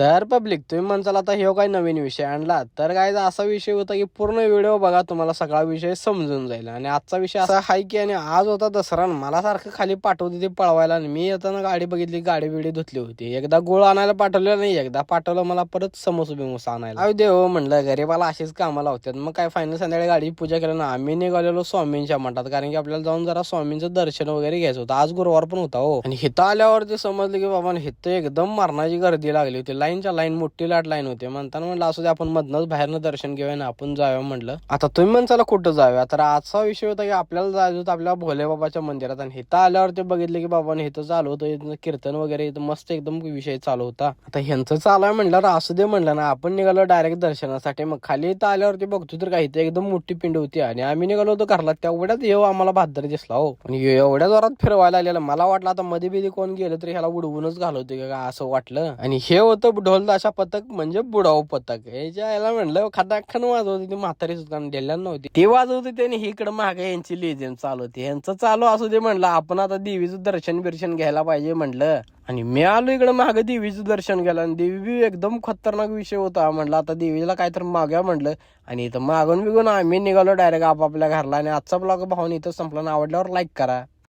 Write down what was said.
तर पब्लिक तुम्ही म्हणसाल आता हे काय नवीन विषय आणला, तर काय असा विषय होता की पूर्ण व्हिडिओ बघा, तुम्हाला सगळा विषय समजून जाईल. आणि आजचा विषय असा आहे की आणि आज होता दसरा, मला सारखं खाली पाठवते ते पळवायला. आणि मी येताना गाडी बघितली, गाडी बिडी धुतली होती. एकदा गुळ आणायला पाठवलं नाही, एकदा पाठवलं मला परत समोसा बिमोसा आणायला. अहो देव म्हणलं गरीबाला अशीच कामाला होत्यात. मग काय फायनल संध्याकाळी गाडी पूजा केलं ना, आम्ही निघालेलो स्वामींच्या मठात, कारण की आपल्याला जाऊन जरा स्वामींचं दर्शन वगैरे घ्यायचं होतं. आज गुरुवार पण होता हो. आणि हिथं आल्यावरती समजलं की बाबा हिथं एकदम मरणाची गर्दी लागली होती. लाईनच्या लाईन, मोठी लाईन होती. म्हणताना म्हणलं असू दे, आपण मधनच बाहेरनं दर्शन घेऊया ना, आपण जाऊया म्हटलं. आता तुम्ही म्हणसाला कुठं जाऊया, तर आजचा विषय होता की आपल्याला जायचं होतं आपल्या भोले बाबाच्या मंदिरात. आणि हिथं आल्यावरती बघितलं की बाबा हिथं चालू होतं कीर्तन वगैरे, मस्त एकदम विषय चालू होता. आता ह्यांचं चालू आहे म्हणलं असू दे म्हणलं ना, आपण निघालो डायरेक्ट दर्शनासाठी. मग खाली इथं आल्यावरती बघतो तर काही एकदम मोठी पिंड होती. आणि आम्ही निघालो होतो घरला, तेवढ्यात येऊ आम्हाला भाद्र दिसला हो. आणि एवढ्या जोरात फिरवायला आलेला, मला वाटलं आता मध्ये बिधी कोण गेलं तरी ह्याला उडवूनच घालवते का असं वाटलं. आणि हे होतं ढोल ताशा पथक, म्हणजे बुडाऊ पथक. याला म्हणलं खटाखन वाजवत होती म्हातारी सुद्धा, ढेल्यान नव्हती ती वाजवत होती. आणि इकडं मागे यांची लेझिम चालू होती. यांचं चालू असू दे म्हणलं, आपण आता देवीचं दर्शन बिर्शन घ्यायला पाहिजे म्हणलं. आणि मी आलो इकडं मागं देवीचं दर्शन घ्यायला, आणि देवी एकदम खतरनाक विषय होता. म्हणलं आता देवीला काय तर माग्या म्हणलं. आणि इथं मागून बिगून आम्ही निघालो डायरेक्ट आपापल्या घरला. आणि आजचा ब्लॉग भाऊन इथं संपला. आवडल्यावर लाईक करा.